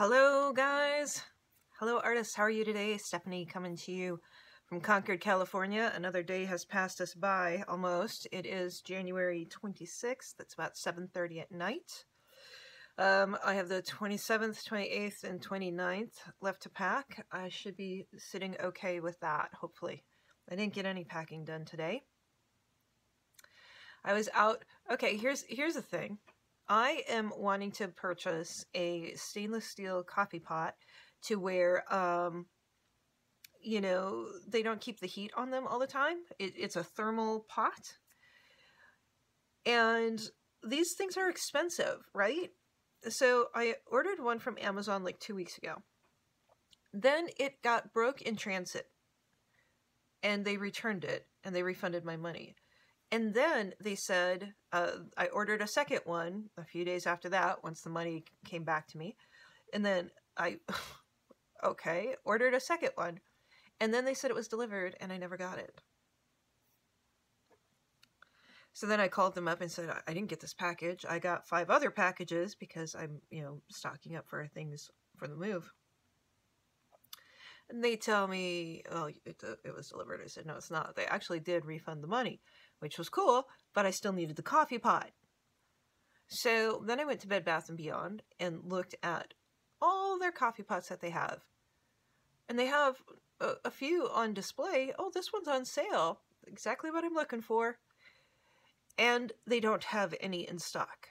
Hello guys, hello artists, how are you today? Stephanie coming to you from Concord, California. Another day has passed us by almost. It is January 26th, it's about 7:30 at night. I have the 27th, 28th, and 29th left to pack. I should be sitting okay with that, hopefully. I didn't get any packing done today. I was out. Okay, here's the thing. I am wanting to purchase a stainless steel coffee pot to where, you know, they don't keep the heat on them all the time. It's a thermal pot. And these things are expensive, right? So I ordered one from Amazon like 2 weeks ago. Then it got broke in transit. And they returned it and they refunded my money. And then they said, I ordered a second one a few days after that, once the money came back to me. And then ordered a second one. And then they said it was delivered and I never got it. So then I called them up and said, I didn't get this package. I got 5 other packages because I'm, stocking up for things for the move. And they tell me, oh, it was delivered. I said, no, it's not. They actually did refund the money, which was cool, but I still needed the coffee pot. So then I went to Bed Bath & Beyond and looked at all their coffee pots that they have. And they have a few on display. Oh, this one's on sale. Exactly what I'm looking for. And they don't have any in stock.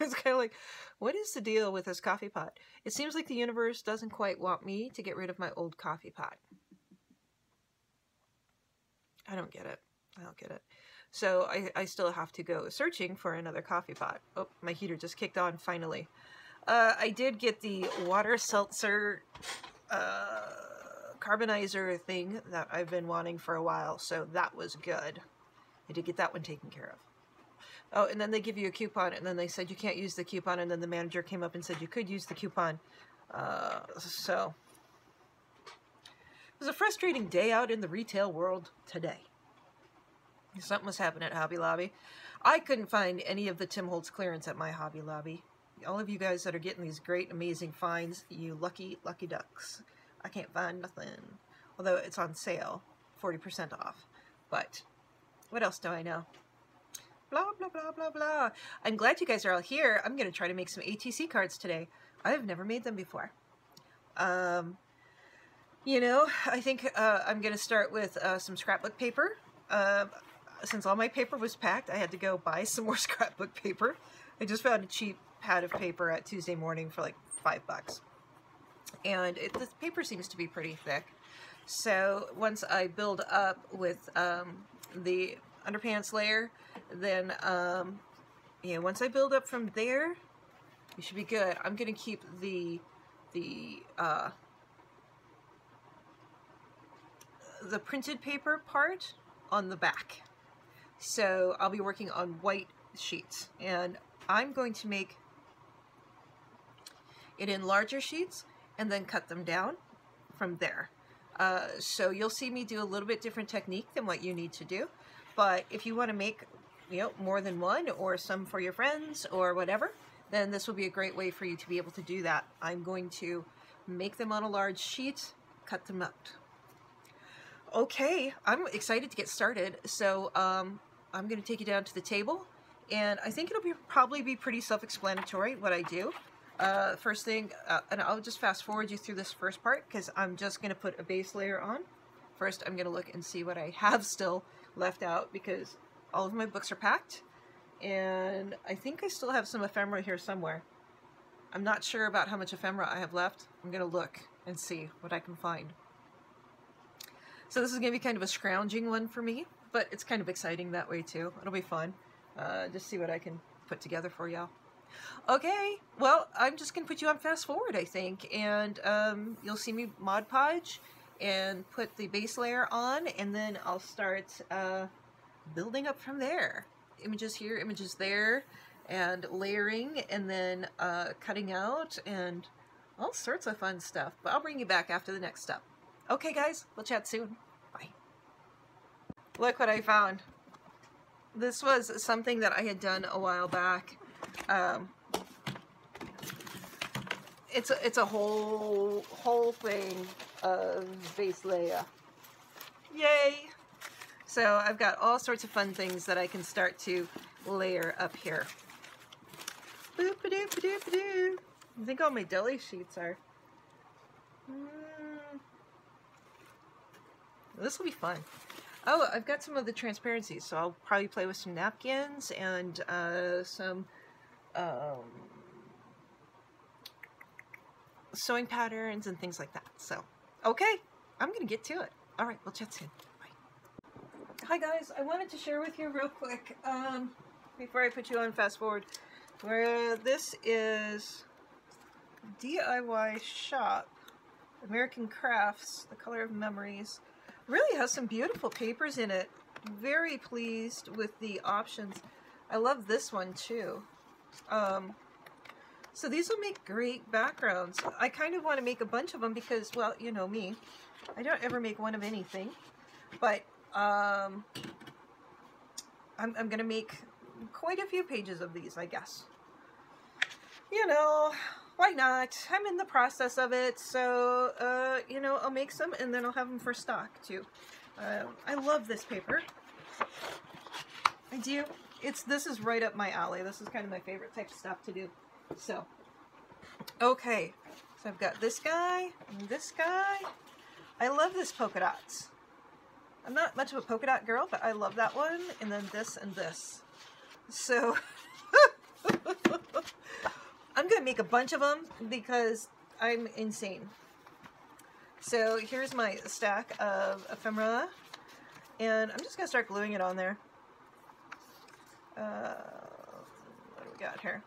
It's kind of like, what is the deal with this coffee pot? It seems like the universe doesn't quite want me to get rid of my old coffee pot. I don't get it. I don't get it. So I still have to go searching for another coffee pot. Oh, my heater just kicked on finally. I did get the water seltzer carbonizer thing that I've been wanting for a while, so that was good. I did get that one taken care of. Oh, and then they give you a coupon, and then they said you can't use the coupon, and then the manager came up and said you could use the coupon. So it was a frustrating day out in the retail world today. Something was happening at Hobby Lobby. I couldn't find any of the Tim Holtz clearance at my Hobby Lobby. All of you guys that are getting these great, amazing finds, you lucky, lucky ducks. I can't find nothing. Although it's on sale, 40% off. But what else do I know? Blah, blah, blah, blah, blah. I'm glad you guys are all here. I'm going to try to make some ATC cards today. I have never made them before. I think I'm going to start with some scrapbook paper. Since all my paper was packed, I had to go buy some more scrapbook paper. I just found a cheap pad of paper at Tuesday morning for like $5. And the paper seems to be pretty thick. So once I build up with the underpants layer, then once I build up from there, we should be good. I'm going to keep the printed paper part on the back. So I'll be working on white sheets, and I'm going to make it in larger sheets and then cut them down from there. So you'll see me do a little bit different technique than what you need to do. But if you want to make, more than one or some for your friends or whatever, then this will be a great way for you to be able to do that. I'm going to make them on a large sheet, cut them out. Okay, I'm excited to get started. So I'm going to take you down to the table, and I think it'll probably be pretty self-explanatory what I do. First thing, and I'll just fast forward you through this first part because I'm just going to put a base layer on. First, I'm going to look and see what I have still left out because all of my books are packed, and I think I still have some ephemera here somewhere. I'm not sure about how much ephemera I have left. I'm going to look and see what I can find. So this is going to be kind of a scrounging one for me, but it's kind of exciting that way too. It'll be fun. Just see what I can put together for y'all. Okay, well, I'm just going to put you on fast forward, I think, and you'll see me Mod Podge and put the base layer on, and then I'll start building up from there. Images here, images there, and layering, and then cutting out, and all sorts of fun stuff. But I'll bring you back after the next step. Okay, guys, we'll chat soon. Bye. Look what I found. This was something that I had done a while back. it's a whole thing of base layer. Yay! So I've got all sorts of fun things that I can start to layer up here. Boop-a-doop-a-doop-a-doo. I think all my deli sheets are. This will be fun. Oh, I've got some of the transparencies, so I'll probably play with some napkins and some sewing patterns and things like that. So, okay, I'm going to get to it. All right, we'll chat soon. Bye. Hi, guys. I wanted to share with you real quick, before I put you on fast forward, where this is DIY Shop, American Crafts, The Color of Memories. Really has some beautiful papers in it. Very pleased with the options. I love this one too. So these will make great backgrounds. I kind of want to make a bunch of them because, well, you know me, I don't ever make one of anything. But I'm going to make quite a few pages of these, I guess. You know, why not? I'm in the process of it, so, you know, I'll make some and then I'll have them for stock, too. I love this paper. I do. This is right up my alley. This is kind of my favorite type of stuff to do. So, okay. So I've got this guy and this guy. I love this polka dots. I'm not much of a polka dot girl, but I love that one. And then this and this. So... I'm going to make a bunch of them because I'm insane. So here's my stack of ephemera, and I'm just going to start gluing it on there. What do we got here?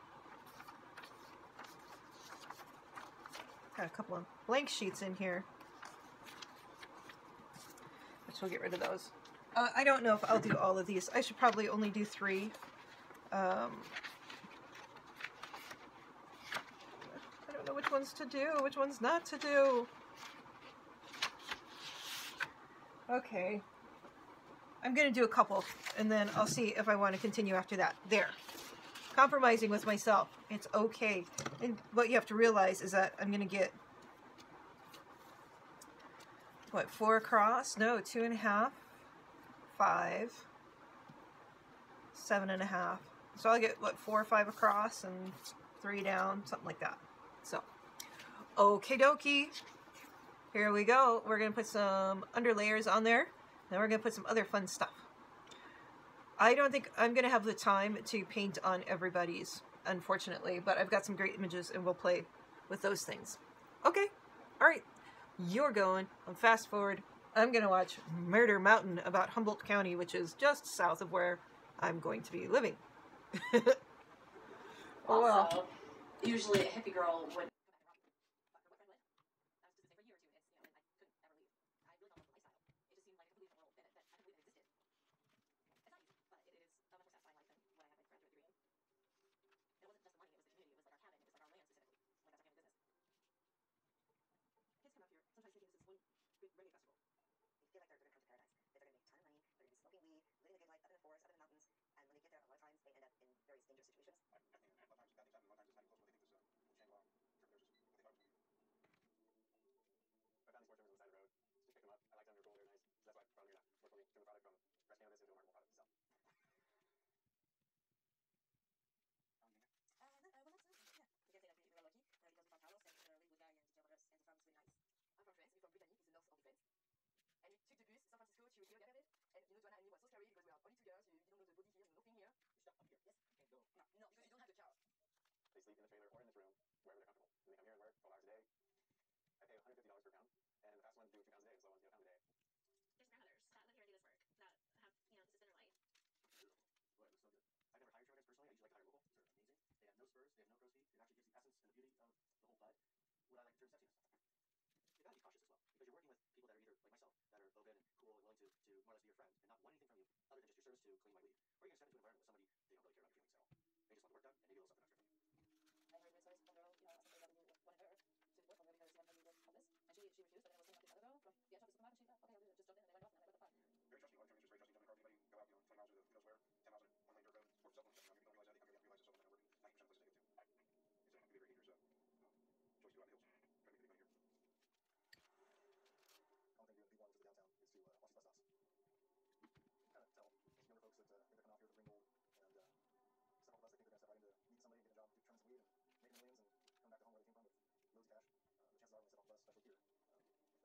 Got a couple of blank sheets in here, which we'll get rid of those. I don't know if I'll do all of these. I should probably only do 3. I don't know which ones to do, which ones not to do. Okay. I'm going to do a couple, and then I'll see if I want to continue after that. There. Compromising with myself. It's okay. And what you have to realize is that I'm going to get, what, 4 across? No, 2.5, 5, 7.5. So I'll get, what, 4 or 5 across and 3 down, something like that. So, okie dokie. Here we go. We're going to put some underlayers on there. Then we're going to put some other fun stuff. I don't think I'm going to have the time to paint on everybody's, unfortunately, but I've got some great images and we'll play with those things. Okay. All right. You're going. I'm fast forward. I'm going to watch Murder Mountain about Humboldt County, which is just south of where I'm going to be living. Oh, well. Usually a hippie girl would.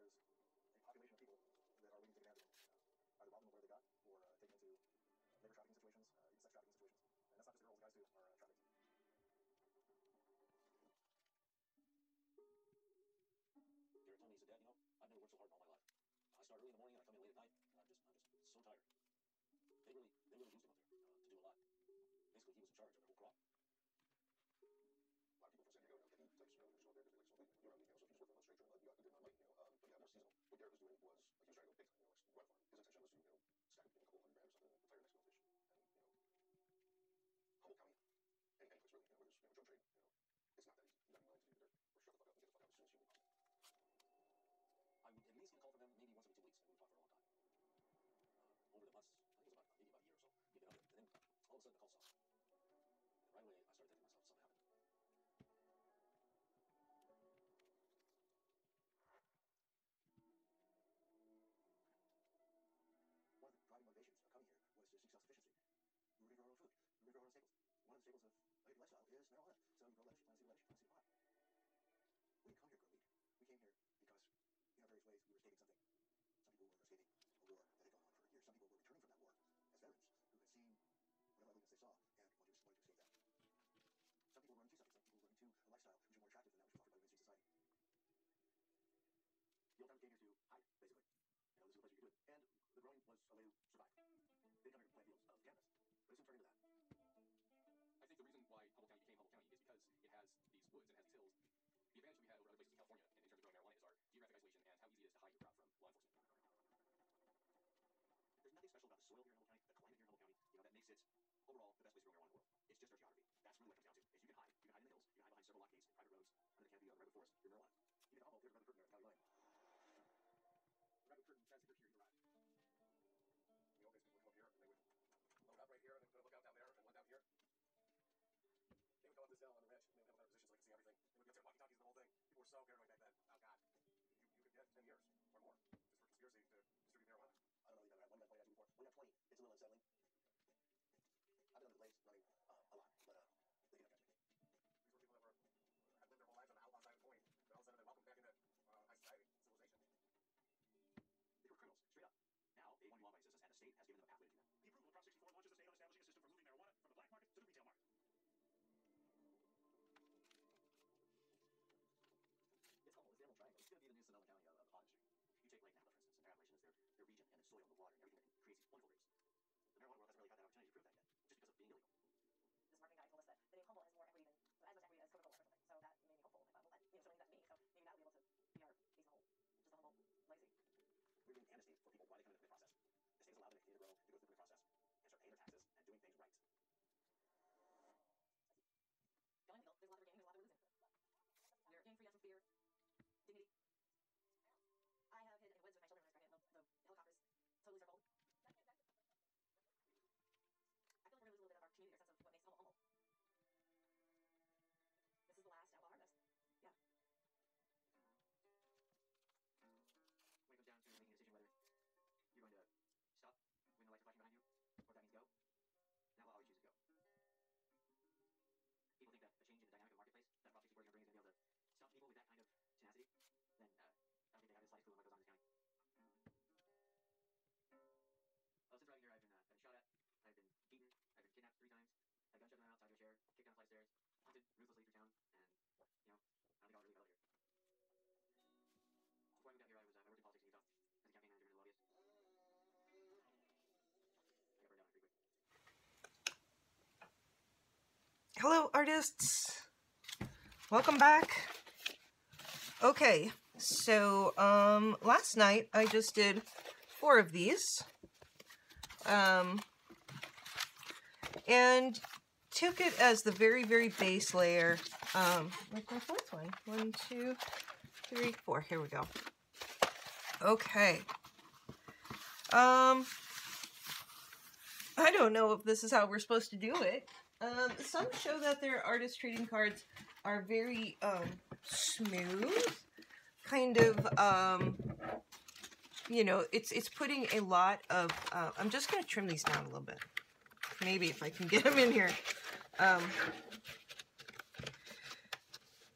is a population of people that are waiting to take advantage of them. Either rob them of whatever they got, or take them into labor trafficking situations, even sex trafficking situations. And that's not just the girls, the guys too are trafficked. Jared told me, he said, Dad, you know, I've never worked so hard in all my life. I start early in the morning and I come in late at night, and I'm just so tired. They really used him up there to do a lot. Basically, he was in charge of their whole crop. A lot of people from San Diego, hippie types, show up there because they like smoking. You're right, so if you just work on a straight trail, you did not like, but yeah, more seasonal. What Garrett was doing was, he was trying to go big time, run farm. His intention was to, stack up a couple $100 grams of the entire Mexico fish, and, Humboldt County, any place really, where there's, drug trade, it's not that easy. You got to be willing to do the dirt, or shut the fuck up and get the fuck out as soon as humanly possible. I would at least get a call from them maybe once every 2 weeks, and we would talk for a long time. Over the months, I think it was maybe about a year or so, he'd been out there, and then all of a sudden the call stopped. And right away, I started thinking to myself, something happened. One of the driving motivations of coming here was to seek self-sufficiency. We were going to grow our own food. We were going to grow our own staples. One of the staples of a hippie lifestyle is marijuana. So you grow lettuce, you plant a seed of lettuce, you plant a seed of pot. We didn't come here to grow weed. We came here because, in our various ways, we were escaping something. Some people were escaping a war that had gone on for years. Some people were returning from that war as veterans who had seen whatever ugliness they saw and wanted to escape that. Some people were running to something. Some people were running to a lifestyle which was more attractive than that which was offered by the mainstream society. The old timers came here to hide, basically. This is the place you could do it. And the growing was a way to survive. They come here to plant fields of cannabis. But it soon turned into that. I think the reason why Humboldt County became Humboldt County is because it has these woods and it has these hills. The advantage that we had over other places in California in terms of growing marijuana is our geographic isolation and how easy it is to hide your crop from law enforcement. There's nothing special about the soil here in Humboldt County, the climate here in Humboldt County, that makes it overall the best place to grow marijuana in the world. It's just our geography. That's really what it comes down to. Is you can hide. You can hide in the hills. You can hide behind several lock gates, private roads, under the canopy of the redwood forest. Your marijuana. Even almost there's a redwood curtain there at the county line. The redwood curtain says if you're here, you arrive. In the old days, people would come up here and they would load up right here and they would put a lookout down there and one down here. They would go up this hill on the ridge and they would have another position so they could see everything. They would be up there walkie-talkies the whole thing. People were so paranoid back then. Oh God, you could get 10 years or more just for conspiracy to distribute marijuana. I don't know, you've never had one gun pointed at you before. When you have 20, it's a little unsettling. I've been under the blaze running a lot, but they didn't catch me. These were people that had lived their whole lives on the outside of the point, but all of a sudden they're welcomed back into high society, civilization. They were criminals, straight up. Now, they want to be law abiding citizens, and the state has given them a pathway to do that. The approval of Prop 64 launches the state on establishing a system for moving marijuana from the black market to the retail market. It's almost the Emerald Triangle. It's going to be the new Sonoma County of the pot industry. You take Lake Napa, for instance, and their appellation is their region and its soil and the water and everything that creates these wonderful grapes. The marijuana world hasn't really had that opportunity to prove that yet, just because of being illegal. This marketing guy told us that the name Humboldt has more equity than, as much equity as Coca-Cola or something. So that made me hopeful. I thought, well, that, certainly that's me. So maybe that will be able to be our piece of just a Humboldt legacy. We're giving amnesty for people why they come into the permit process. The state has allowed them to continue to grow, to go through the permit process, and start paying their taxes and doing things right. Going wheel, there's a lot that we're gaining, there's a lot that we're losing. We're gaining freedom from fear, dignity. I have hid in the woods with my children when I was pregnant. The helicopters totally circled. I feel like we're going to lose a little bit of our community, our sense of what makes Humboldt Humboldt. This is the last outlaw harvest. Yeah. When it comes down to making a decision whether you're going to stop when the lights are flashing behind you, or if that means go, that will always choose to go. People think that a change in the dynamic of the marketplace that Prop 64 is going to bring is going to be able to stop people with that kind of tenacity, then I don't think they have the slightest clue on what goes on in this county. Since arriving here, I've been shot at, I've been beaten, I've been kidnapped 3 times, I've gun shoved in my mouth tied to a chair, kicked down a flight of stairs, hunted ruthlessly through town, and, I don't think I'll really fell here. Before I moved out here, I worked in politics in Utah as a campaign manager and a lobbyist. I got burned out pretty quick. Hello, artists. Welcome back. Okay, so last night I just did 4 of these. And took it as the very, very base layer. Like my 4th one. 1, 2, 3, 4. Here we go. Okay. I don't know if this is how we're supposed to do it. Some show that their artist trading cards are very smooth. Kind of, it's putting a lot of, I'm just going to trim these down a little bit. Maybe if I can get them in here.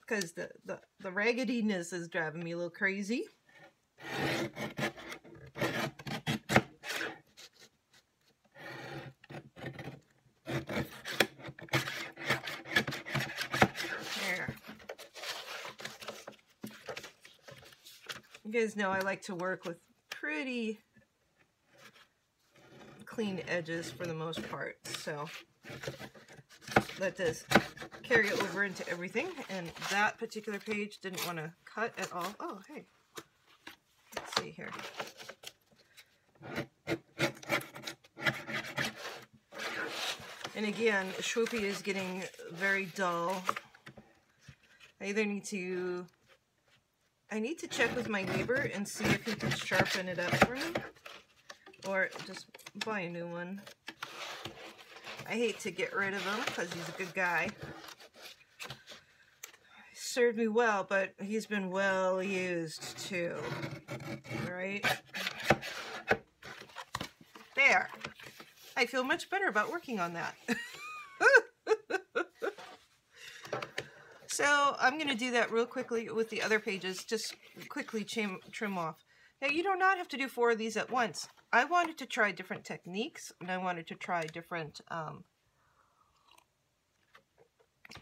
Because the raggediness is driving me a little crazy. You guys know I like to work with pretty clean edges for the most part, so let this carry over into everything. And that particular page didn't want to cut at all. Oh, hey, let's see here. And again, Swoopy is getting very dull. I either need to check with my neighbor and see if he can sharpen it up for me, or just buy a new one. I hate to get rid of him because he's a good guy. He served me well, but he's been well used too. Right? There. I feel much better about working on that. So I'm going to do that real quickly with the other pages. Just quickly trim off. Now you do not have to do 4 of these at once. I wanted to try different techniques, and I wanted to try different,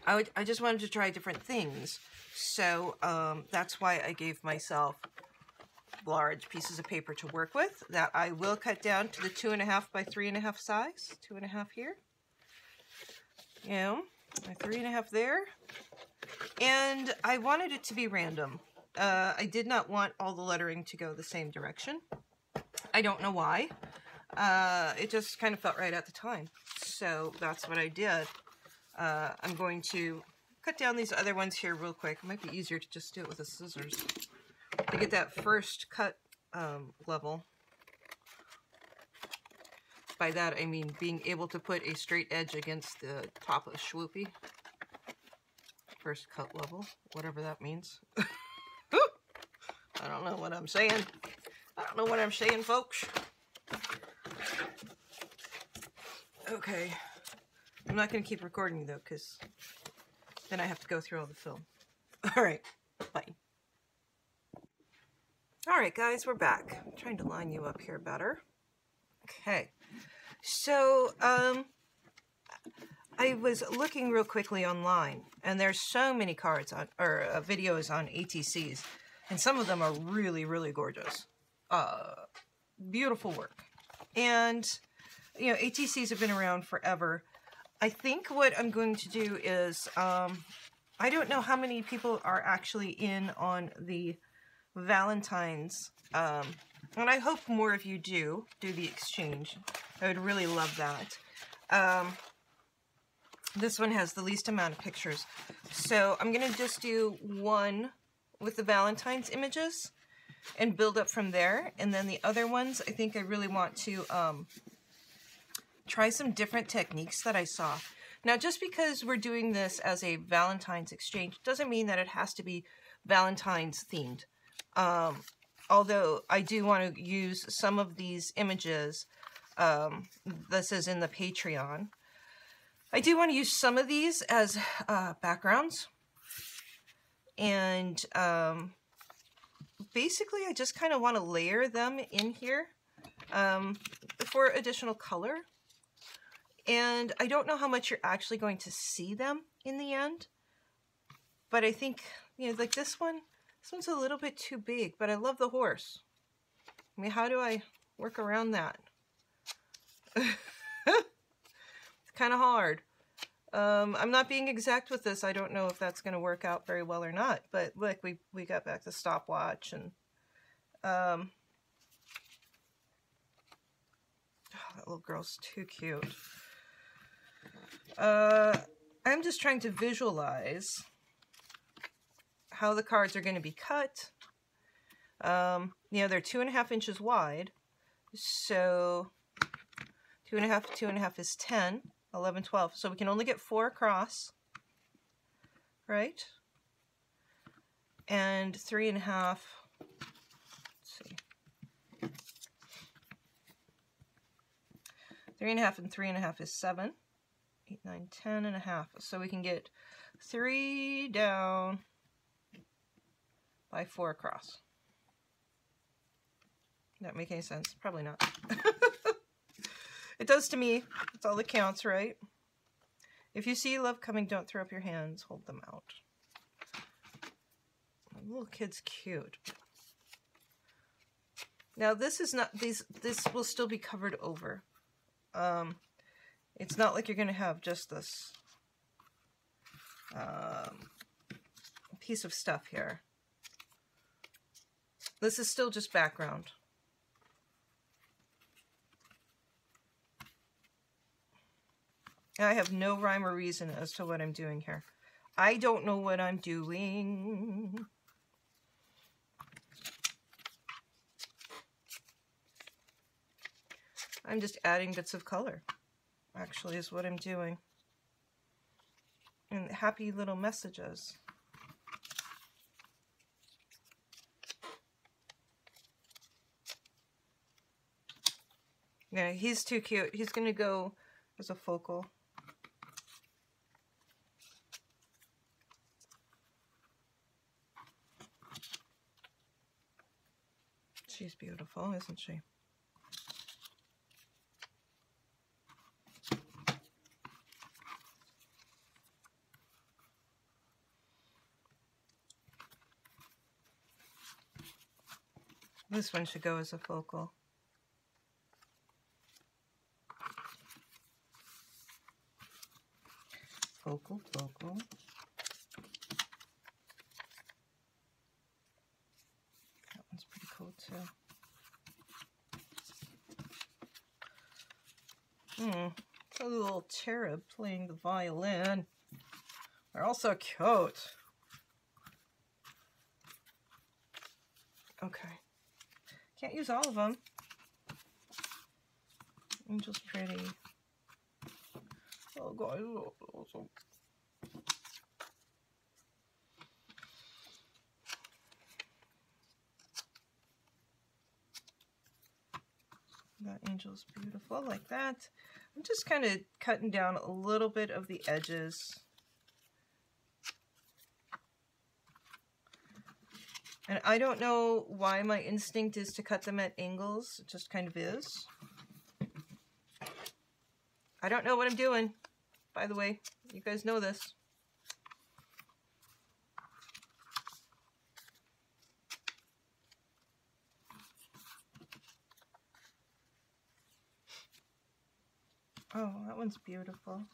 I just wanted to try different things. So that's why I gave myself large pieces of paper to work with that I will cut down to the 2.5 by 3.5 size. 2.5 here. Yeah, 3.5 there. And I wanted it to be random. I did not want all the lettering to go the same direction. I don't know why. It just kind of felt right at the time. So that's what I did. I'm going to cut down these other ones here real quick. It might be easier to just do it with the scissors to get that first cut level. By that I mean being able to put a straight edge against the top of Swoopy. First cut level, whatever that means. I don't know what I'm saying. I don't know what I'm saying, folks. Okay. I'm not going to keep recording, though, because then I have to go through all the film. Alright, bye. Alright, guys, we're back. I'm trying to line you up here better. Okay. So, I was looking real quickly online, and there's so many cards on, or videos on ATCs, and some of them are really, really gorgeous. Beautiful work. And, you know, ATCs have been around forever. I think what I'm going to do is, I don't know how many people are actually in on the Valentines, and I hope more of you do the exchange. I would really love that. This one has the least amount of pictures. So I'm going to just do one with the Valentine's images and build up from there. And then the other ones, I think I really want to try some different techniques that I saw. Now, just because we're doing this as a Valentine's exchange doesn't mean that it has to be Valentine's themed. Although I do want to use some of these images. This is in the Patreon. I do want to use some of these as backgrounds. And basically I just kind of want to layer them in here for additional color. And I don't know how much you're actually going to see them in the end. But I think, you know, like this one's a little bit too big, but I love the horse. I mean, how do I work around that? It's kind of hard. I'm not being exact with this. I don't know if that's going to work out very well or not. But look, we got back the stopwatch, and oh, that little girl's too cute. I'm just trying to visualize how the cards are going to be cut. You know, they're 2.5 inches wide, so 2.5 to 2.5 is 10, 11, 12. So we can only get 4 across, right? And 3.5, let's see. 3.5 and 3.5 is 7, 8, 9, 10.5. So we can get 3 down by 4 across. Does that make any sense? Probably not. It does to me. That's all that counts, right? If you see love coming, don't throw up your hands. Hold them out. The little kid's cute. Now this is not, this will still be covered over. It's not like you're going to have just this piece of stuff here. This is still just background. I have no rhyme or reason as to what I'm doing here. I don't know what I'm doing. I'm just adding bits of color, actually, is what I'm doing. And happy little messages. Yeah, he's too cute. He's going to go as a focal. She's beautiful, isn't she? This one should go as a focal. Focal, focal. That one's pretty cool too. A little cherub playing the violin. They're all so cute. Okay. Can't use all of them. Angel's pretty. Oh, guys. Oh. That angel's beautiful, like that. I'm just kind of cutting down a little bit of the edges. And I don't know why my instinct is to cut them at angles. It just kind of is. I don't know what I'm doing, by the way. You guys know this. Oh, that one's beautiful.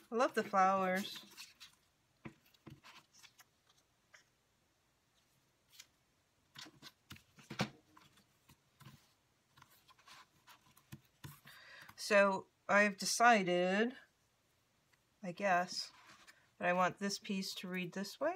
I love the flowers. So I've decided, I guess, that I want this piece to read this way.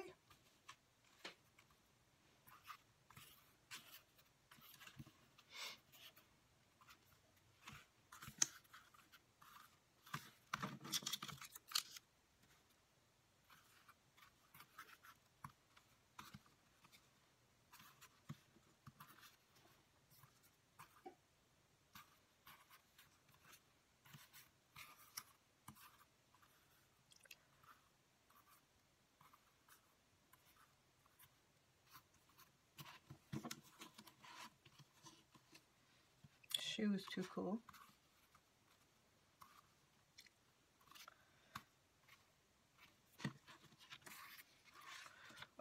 She was too cool.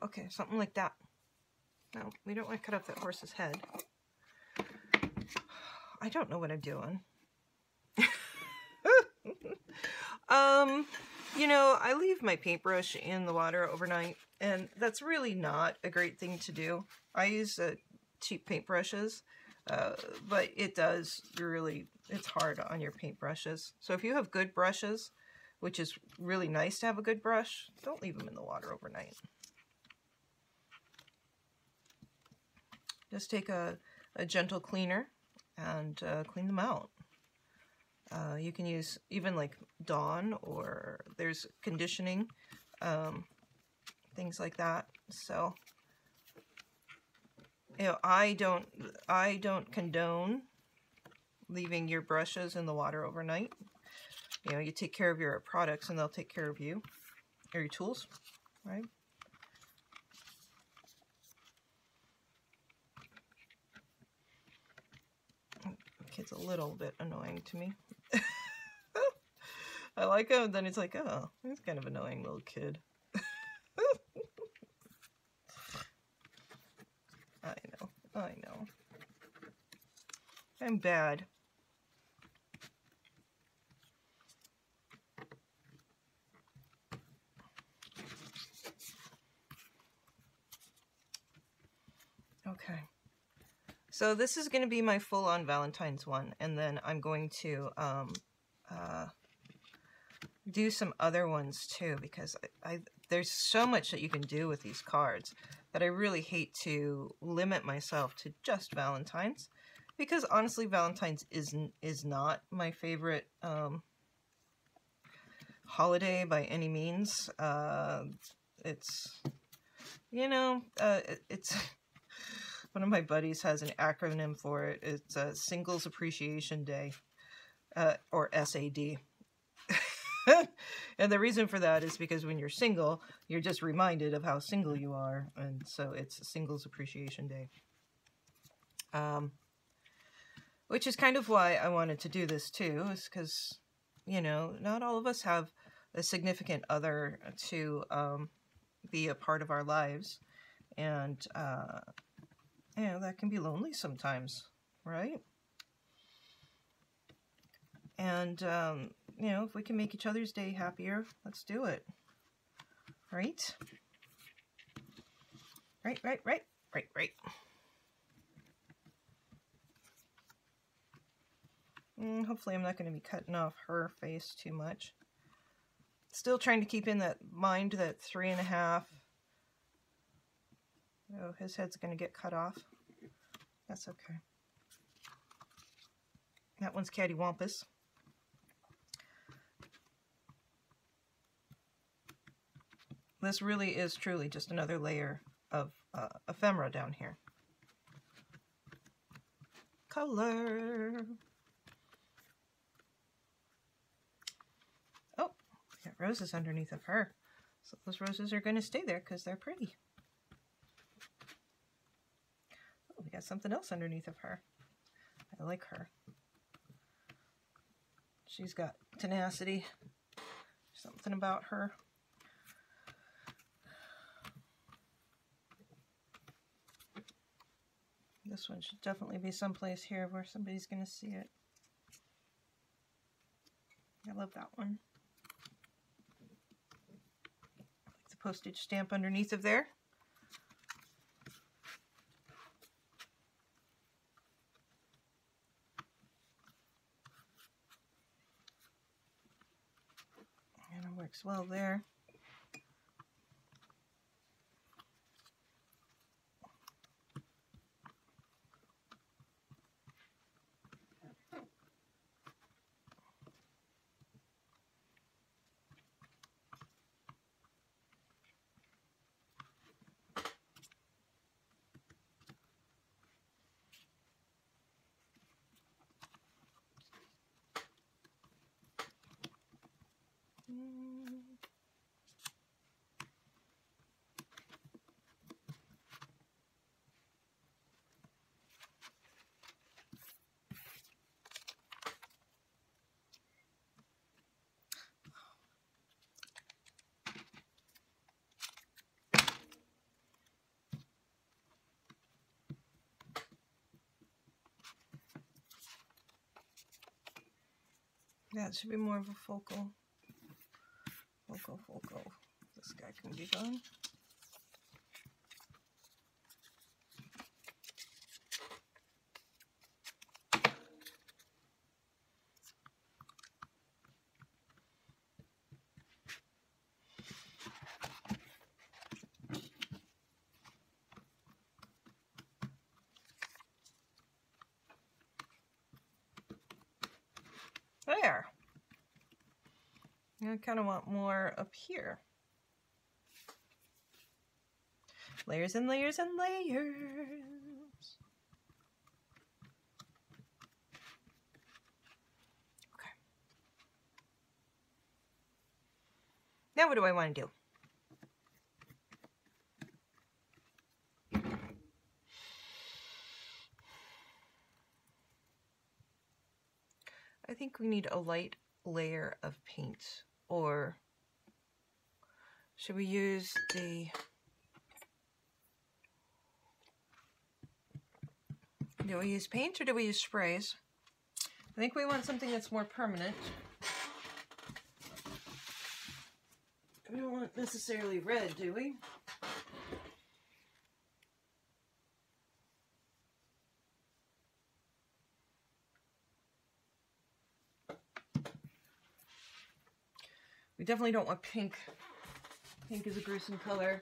Okay, something like that. No, we don't want to cut off that horse's head. I don't know what I'm doing. You know, I leave my paintbrush in the water overnight, and that's really not a great thing to do. I use cheap paintbrushes. But it does really, it's hard on your paintbrushes. So if you have good brushes, which is really nice to have a good brush, don't leave them in the water overnight. Just take a gentle cleaner and clean them out. You can use even like Dawn, or there's conditioning, things like that. So you know, I don't condone leaving your brushes in the water overnight. You know, you take care of your products and they'll take care of you, or your tools, right? The kid's a little bit annoying to me. I like him, then it's like, oh, he's kind of annoying little kid. I know. I'm bad. Okay. So this is going to be my full-on Valentine's one, and then I'm going to do some other ones too, because there's so much that you can do with these cards that I really hate to limit myself to just Valentine's, because honestly Valentine's is not my favorite holiday by any means. It's, you know, it's one of my buddies has an acronym for it. It's Singles Appreciation Day, or SAD. And the reason for that is because when you're single, you're just reminded of how single you are, and so it's Singles Appreciation Day. Which is kind of why I wanted to do this too, is because, you know, not all of us have a significant other to be a part of our lives, and you know, that can be lonely sometimes, right? And you know, if we can make each other's day happier, let's do it. Right? Right. Hopefully I'm not going to be cutting off her face too much. Still trying to keep in that mind that 3.5. Oh, his head's going to get cut off. That's okay. That one's cattywampus. This really is truly just another layer of ephemera down here. Color. Oh, we got roses underneath of her. So those roses are going to stay there because they're pretty. Oh, we got something else underneath of her. I like her. She's got tenacity. Something about her. This one should definitely be someplace here where somebody's going to see it. I love that one. I like the postage stamp underneath of there. And it works well there. Yeah, it should be more of a focal. This guy can be done. There. I kind of want more up here. Layers and layers and layers. Okay. Now what do I want to do? I think we need a light layer of paint, or should we use the Do we use paint or do we use sprays? I think we want something that's more permanent. We don't want necessarily red, do we? We definitely don't want pink. Pink is a gruesome color.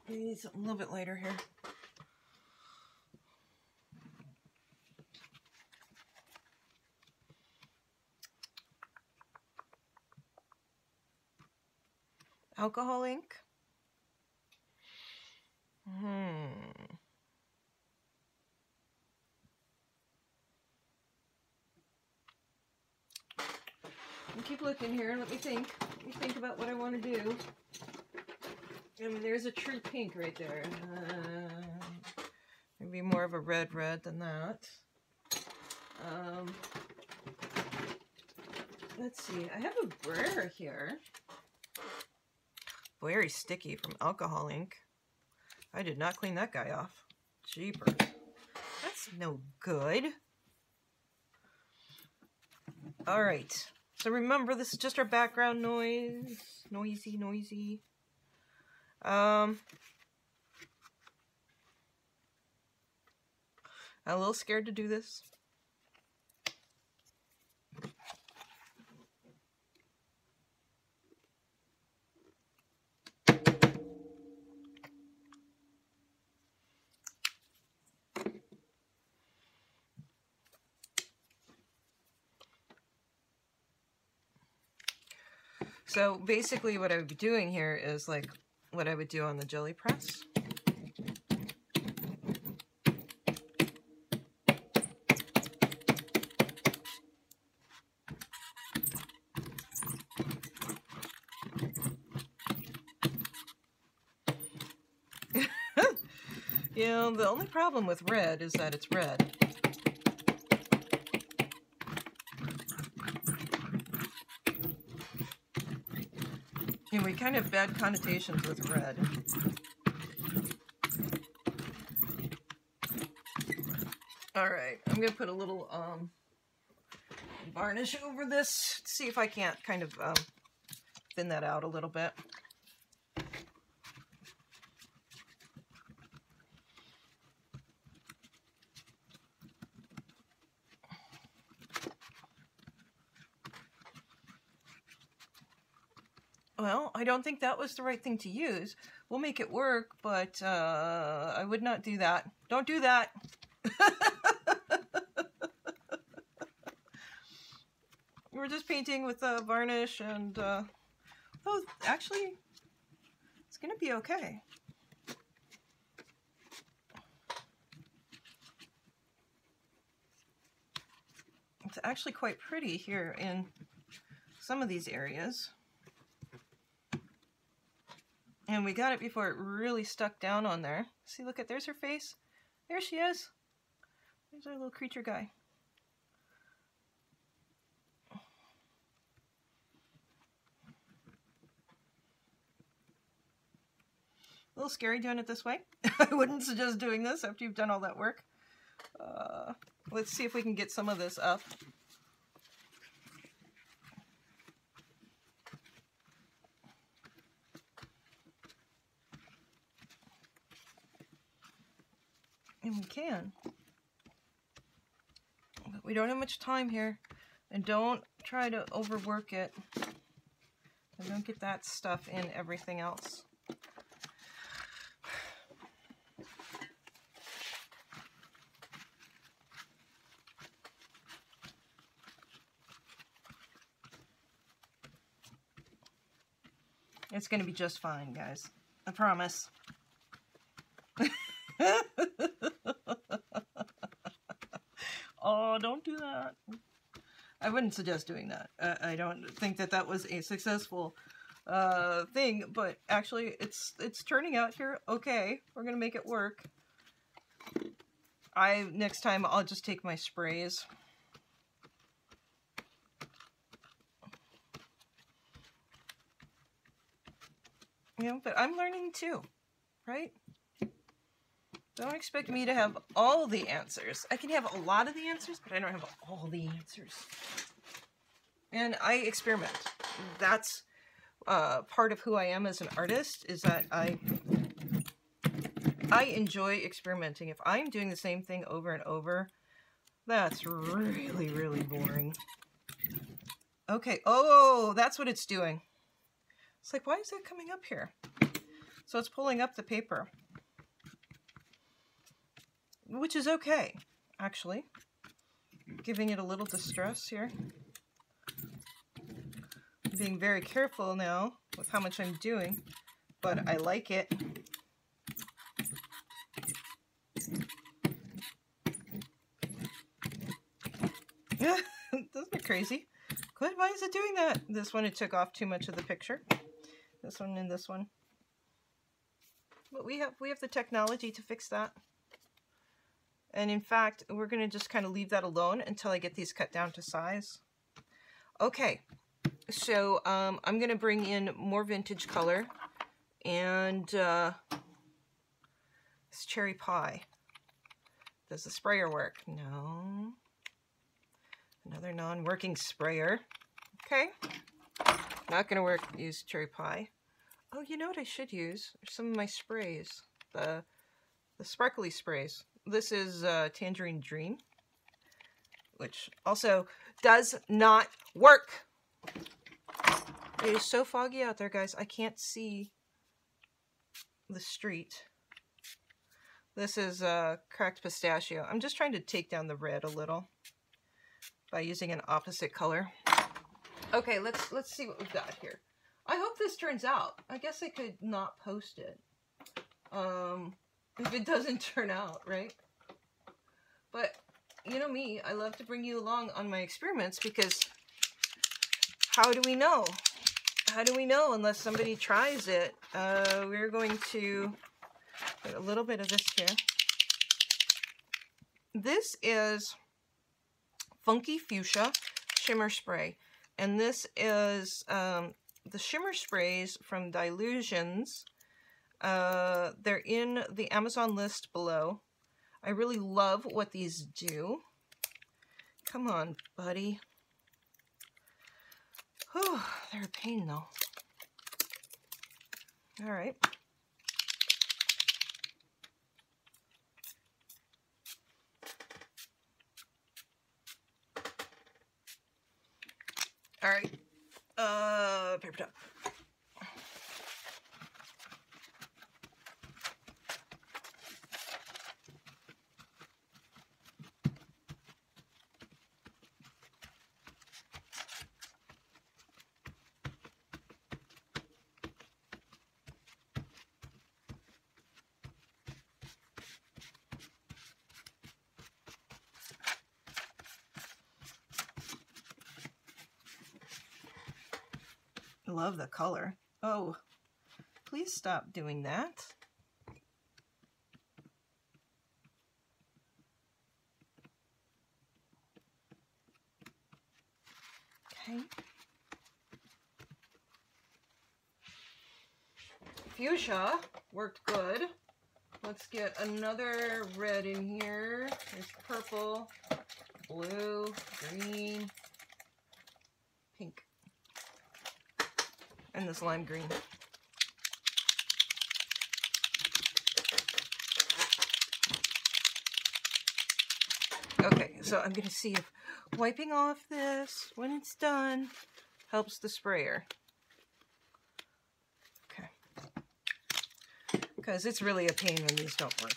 We need something a little bit lighter here. Alcohol ink. Keep looking here. Let me think. Let me think about what I want to do. I mean, there's a true pink right there. Maybe more of a red than that. Let's see. I have a Brera here. Very sticky from alcohol ink. I did not clean that guy off. Jeepers. That's no good. All right. So remember, this is just our background noise. Noisy. I'm a little scared to do this. So basically what I would be doing here is like what I would do on the jelly press. You know, the only problem with red is that it's red. And we kind of have bad connotations with red. Alright, I'm going to put a little varnish over this, see if I can't kind of thin that out a little bit. Well, I don't think that was the right thing to use. We'll make it work, but I would not do that. Don't do that! We're just painting with varnish and, oh, actually, it's gonna be okay. It's actually quite pretty here in some of these areas. And we got it before it really stuck down on there. See, look at, there's her face. There she is. There's our little creature guy. A little scary doing it this way. I wouldn't suggest doing this after you've done all that work. Let's see if we can get some of this up. And we can. But we don't have much time here. And don't try to overwork it. And don't get that stuff in everything else. It's going to be just fine, guys. I promise. Oh, don't do that. I wouldn't suggest doing that. I don't think that that was a successful thing, but actually it's turning out here okay. We're gonna make it work. Next time I'll just take my sprays. You know, but I'm learning too, right? Don't expect me to have all the answers. I can have a lot of the answers, but I don't have all the answers. And I experiment. That's part of who I am as an artist, is that I enjoy experimenting. If I'm doing the same thing over and over, that's really, really boring. Okay, oh, that's what it's doing. It's like, why is that coming up here? So it's pulling up the paper. Which is okay, actually. Giving it a little distress here. I'm being very careful now with how much I'm doing, but I like it. Isn't it crazy? Good, why is it doing that? This one, it took off too much of the picture. This one and this one. But we have the technology to fix that. And in fact, we're going to just kind of leave that alone until I get these cut down to size. Okay, so I'm going to bring in more vintage color. And this cherry pie. Does the sprayer work? No. Another non-working sprayer. Okay. Not going to work. Use cherry pie. Oh, you know what I should use? Some of my sprays. The sparkly sprays. This is Tangerine Dream, which also does not work. It is so foggy out there, guys. I can't see the street. This is Cracked Pistachio. I'm just trying to take down the red a little by using an opposite color. Okay, let's see what we've got here. I hope this turns out. I guess I could not post it. If it doesn't turn out, right? But, you know me, I love to bring you along on my experiments because how do we know? How do we know unless somebody tries it? We're going to put a little bit of this here. This is Funky Fuchsia Shimmer Spray. And this is the shimmer sprays from Dilutions. They're in the Amazon list below. I really love what these do. Come on, buddy. Whew, they're a pain though. All right. All right. Paper towel. Love the color. Oh, please stop doing that. Okay. Fuchsia worked good. Let's get another red in here. There's purple, blue, green, pink. And this lime green. Okay, so I'm going to see if wiping off this when it's done helps the sprayer. Okay. Because it's really a pain when these don't work.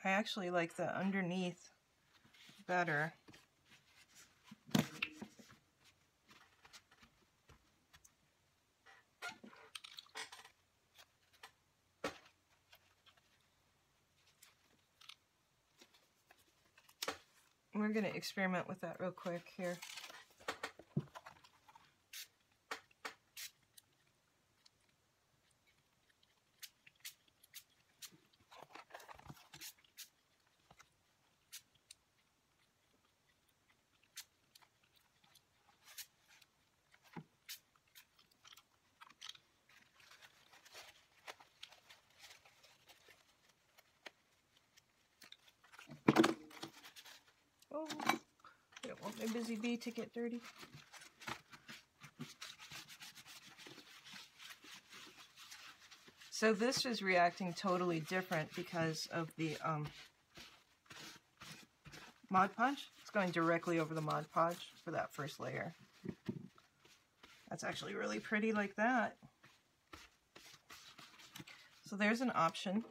I actually like the underneath better. We're going to experiment with that real quick here. Oh, I don't want my busy bee to get dirty. So this is reacting totally different because of the Mod Podge. It's going directly over the Mod Podge for that first layer. That's actually really pretty like that. So there's an option.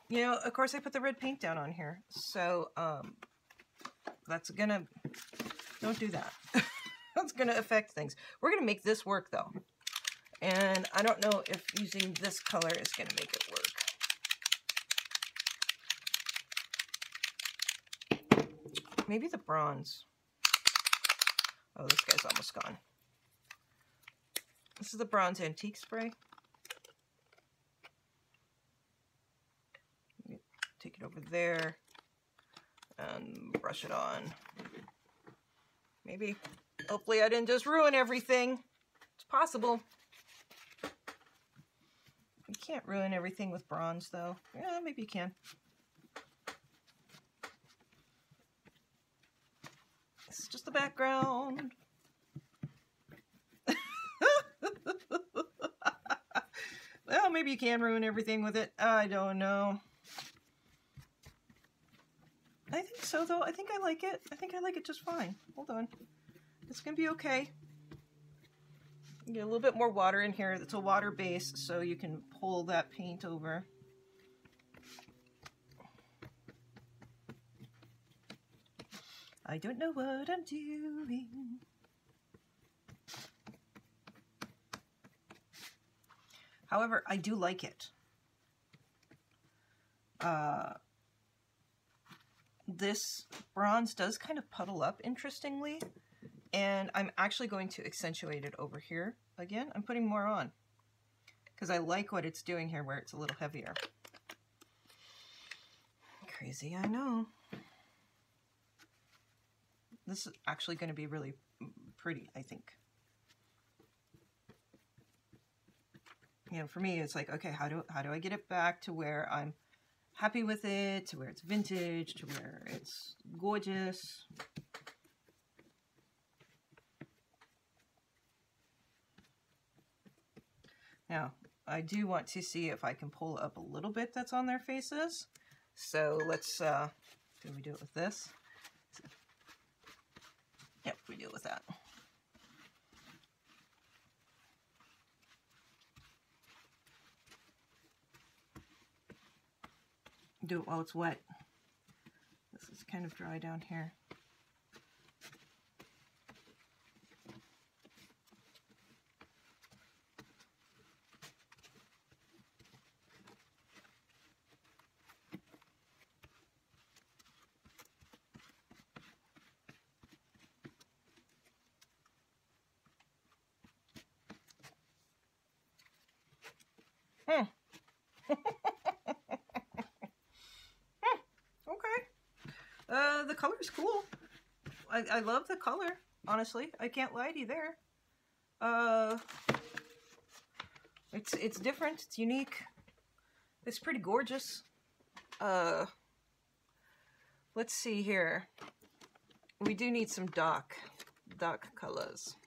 You know, of course I put the red paint down on here, so that's gonna, don't do that. That's gonna affect things. We're gonna make this work though. And I don't know if using this color is gonna make it work. Maybe the bronze. Oh, this guy's almost gone. This is the bronze antique spray. Take it over there and brush it on. Maybe. Hopefully I didn't just ruin everything. It's possible. You can't ruin everything with bronze though. Yeah, maybe you can. This is just the background. Well, maybe you can ruin everything with it. I don't know. I think so, though. I think I like it. I think I like it just fine. Hold on. It's going to be okay. Get a little bit more water in here. It's a water base, so you can pull that paint over. I don't know what I'm doing. However, I do like it. This bronze does kind of puddle up interestingly, and I'm actually going to accentuate it over here again. I'm putting more on because I like what it's doing here where it's a little heavier. Crazy, I know. This is actually going to be really pretty, I think. You know, for me, it's like, okay, how do I get it back to where I'm happy with it, to where it's vintage, to where it's gorgeous. Now, I do want to see if I can pull up a little bit that's on their faces. So let's, can we do it with this? Yep, we do it with that. Do it while it's wet. This is kind of dry down here. The color is cool. I love the color, honestly. I can't lie to you there. It's different, it's unique. It's pretty gorgeous. Let's see here. We do need some dark colors.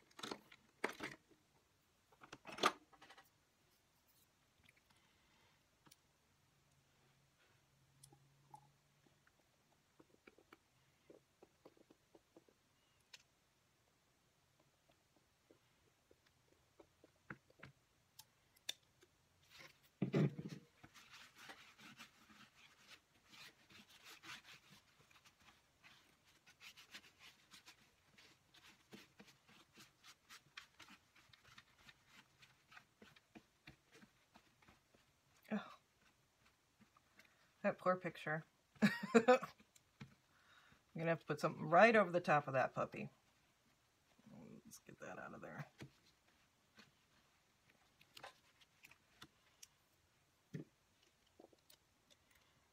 That poor picture. I'm gonna have to put something right over the top of that puppy. Let's get that out of there.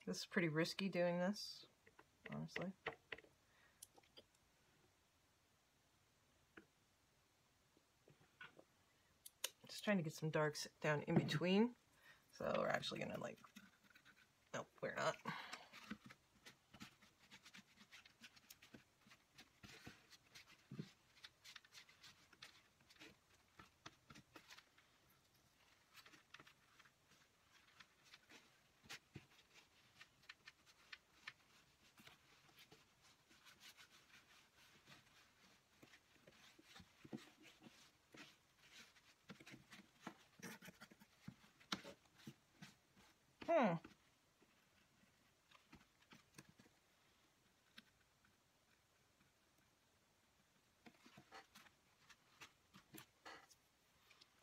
This is pretty risky doing this, honestly. Just trying to get some darks down in between. So we're actually gonna like, nope, we're not.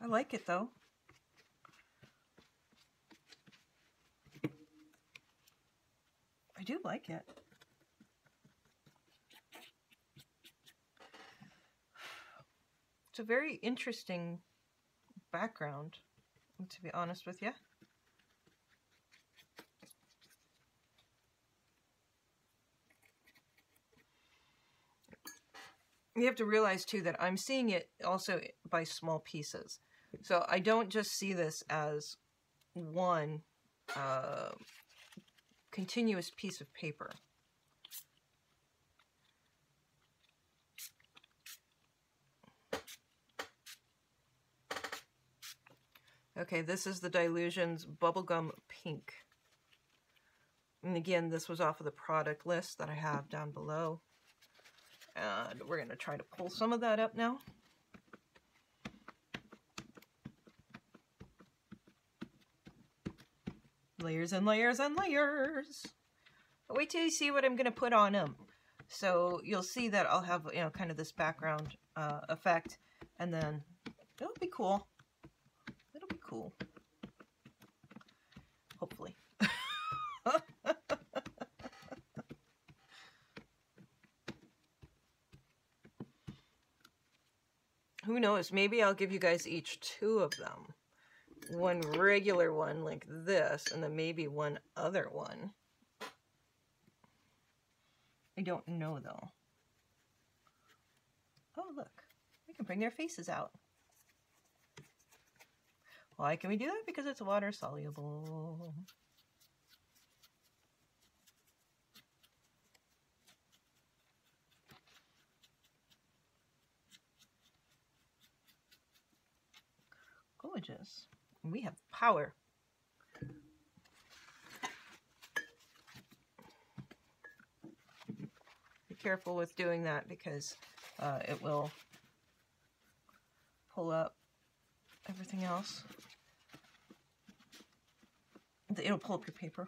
I like it though. I do like it. It's a very interesting background, to be honest with you. You have to realize too that I'm seeing it also by small pieces. So I don't just see this as one continuous piece of paper. Okay, this is the Dylusions Bubblegum Pink. And again, this was off of the product list that I have down below. And we're going to try to pull some of that up now. Layers and layers and layers. But wait till you see what I'm going to put on them. So you'll see that I'll have, you know, kind of this background effect. And then it'll be cool. It'll be cool. Hopefully. Who knows? Maybe I'll give you guys each 2 of them. One regular one like this, and then maybe one other one. I don't know though. Oh, look. We can bring their faces out. Why can we do that? Because it's water soluble. Gorgeous. We have power. Be careful with doing that because it will pull up everything else. It'll pull up your paper.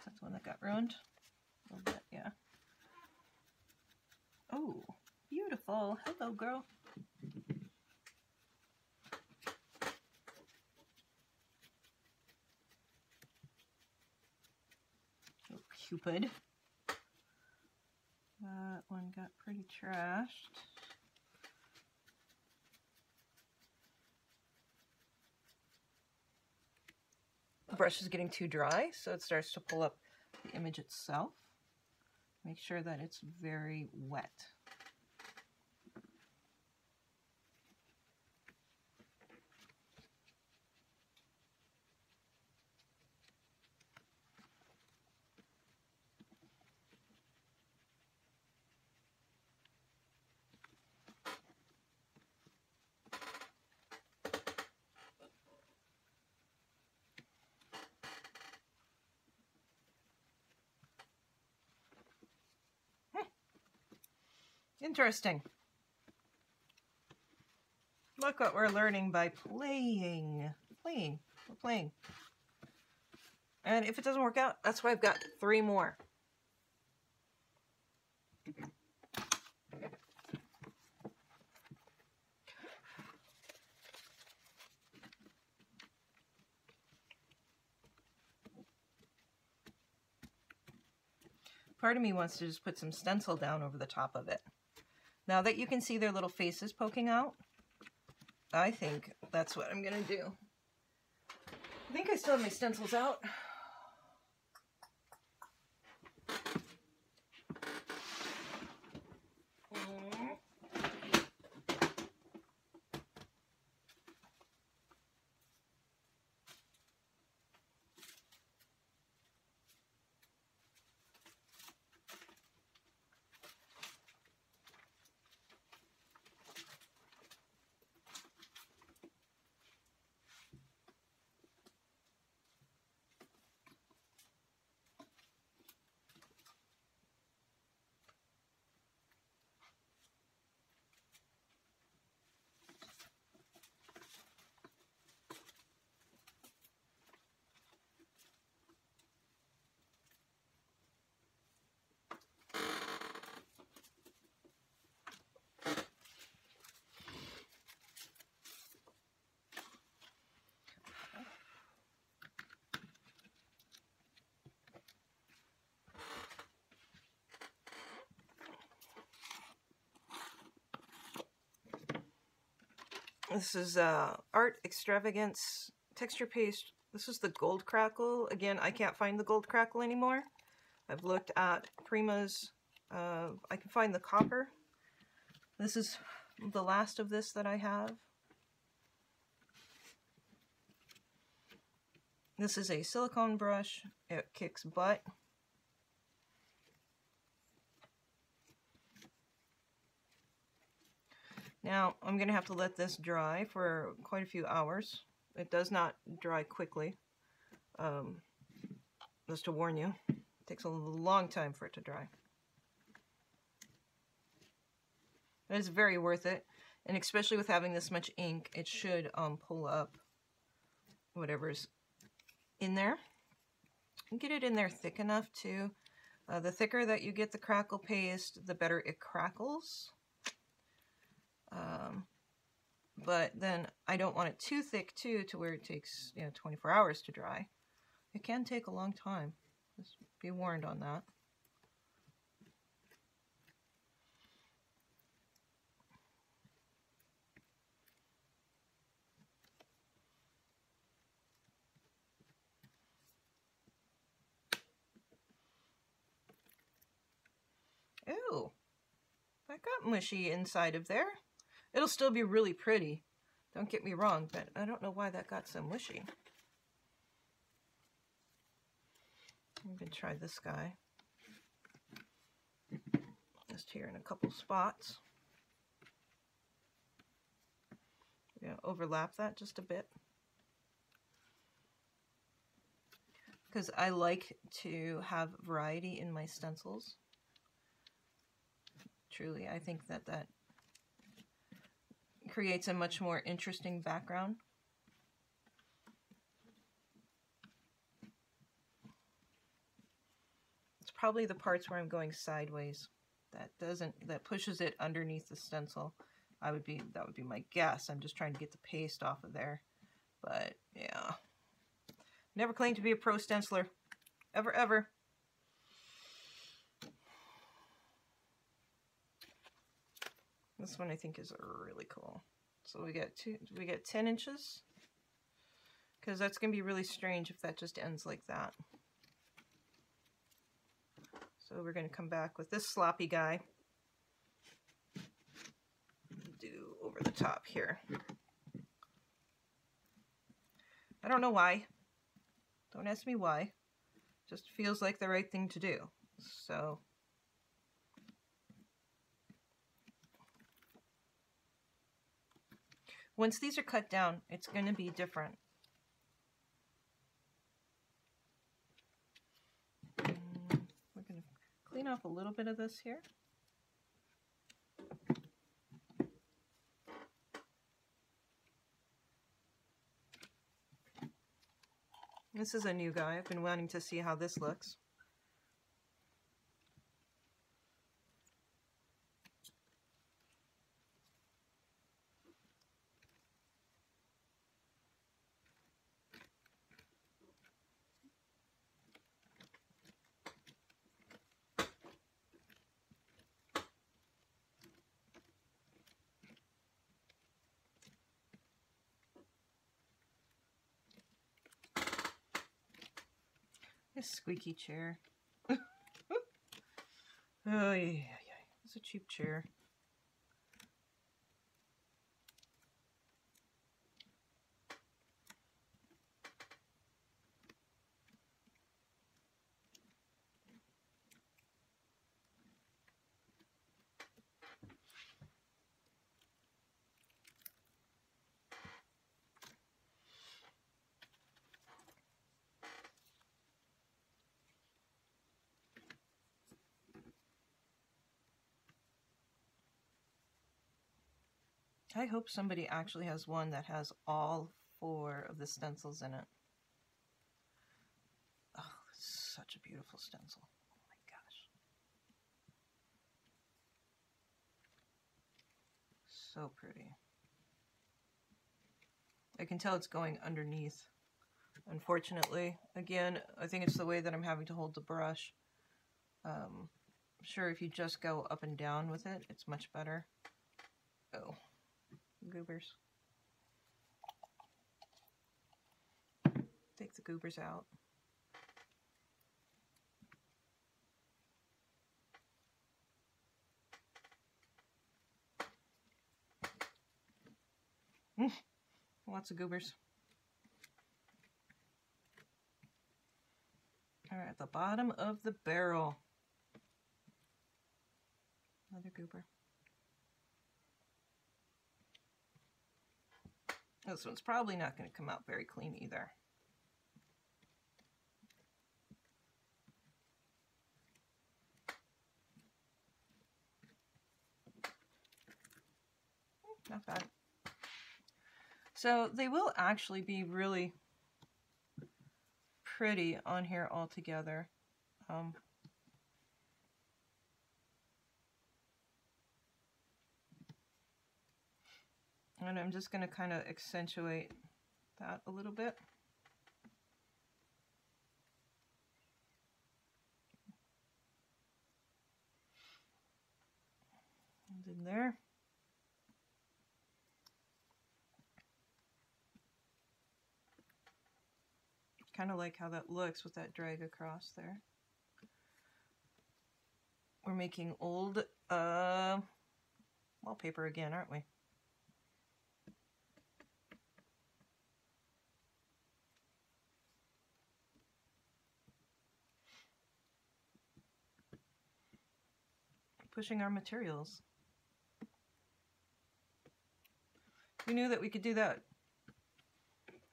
That's the one that got ruined. A little bit, yeah. Oh, beautiful. Hello, girl. Oh, Cupid. That one got pretty trashed. The brush is getting too dry, so it starts to pull up the image itself. Make sure that it's very wet. Interesting. Look what we're learning by playing. We're playing. And if it doesn't work out, that's why I've got 3 more. Part of me wants to just put some stencil down over the top of it. Now that you can see their little faces poking out, I think that's what I'm going to do. I think I still have my stencils out. This is Art Extravagance Texture Paste. This is the Gold Crackle. Again, I can't find the Gold Crackle anymore. I've looked at Prima's. I can find the copper. This is the last of this that I have. This is a silicone brush. It kicks butt. Now, I'm going to have to let this dry for quite a few hours. It does not dry quickly. Just to warn you, it takes a long time for it to dry. But it's very worth it. And especially with having this much ink, it should pull up whatever's in there. And get it in there thick enough too. The thicker that you get the crackle paste, the better it crackles. But then I don't want it too thick too, to where it takes 24 hours to dry. It can take a long time. Just be warned on that. Ooh, that got mushy inside of there. It'll still be really pretty, don't get me wrong, but I don't know why that got so mushy. I'm going to try this guy. Just here in a couple spots. Yeah, overlap that just a bit. Because I like to have variety in my stencils. Truly, I think that that creates a much more interesting background. It's probably the parts where I'm going sideways that pushes it underneath the stencil. That would be my guess. I'm just trying to get the paste off of there. But yeah. Never claimed to be a pro stenciler. Ever, ever. This one I think is really cool. So we get 10 inches, because that's going to be really strange if that just ends like that. So we're going to come back with this sloppy guy. Do over the top here. I don't know why. Don't ask me why. Just feels like the right thing to do. So once these are cut down, it's going to be different. We're going to clean off a little bit of this here. This is a new guy. I've been wanting to see how this looks. This squeaky chair. Oh, yeah. It's a cheap chair. I hope somebody actually has one that has all 4 of the stencils in it. Oh, it's such a beautiful stencil. Oh my gosh. So pretty. I can tell it's going underneath. Unfortunately, again, I think it's the way that I'm having to hold the brush. Sure, if you just go up and down with it, it's much better. Oh. Goobers. Take the goobers out. Lots of goobers. All right, at the bottom of the barrel. Another goober. This one's probably not going to come out very clean either. Not bad. So they will actually be really pretty on here all together. And I'm just going to kind of accentuate that a little bit. And in there. Kind of like how that looks with that drag across there. We're making old wallpaper again, aren't we? Pushing our materials. We knew that we could do that.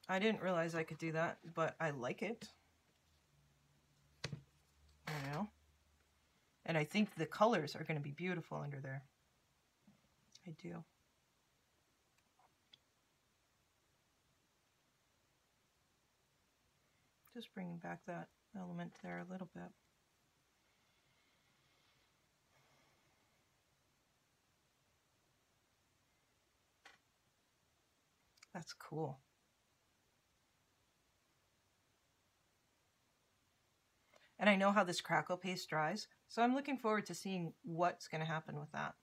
I didn't realize I could do that, but I like it. You know? And I think the colors are going to be beautiful under there. I do. Just bringing back that element there a little bit. That's cool. And I know how this crackle paste dries, so I'm looking forward to seeing what's going to happen with that.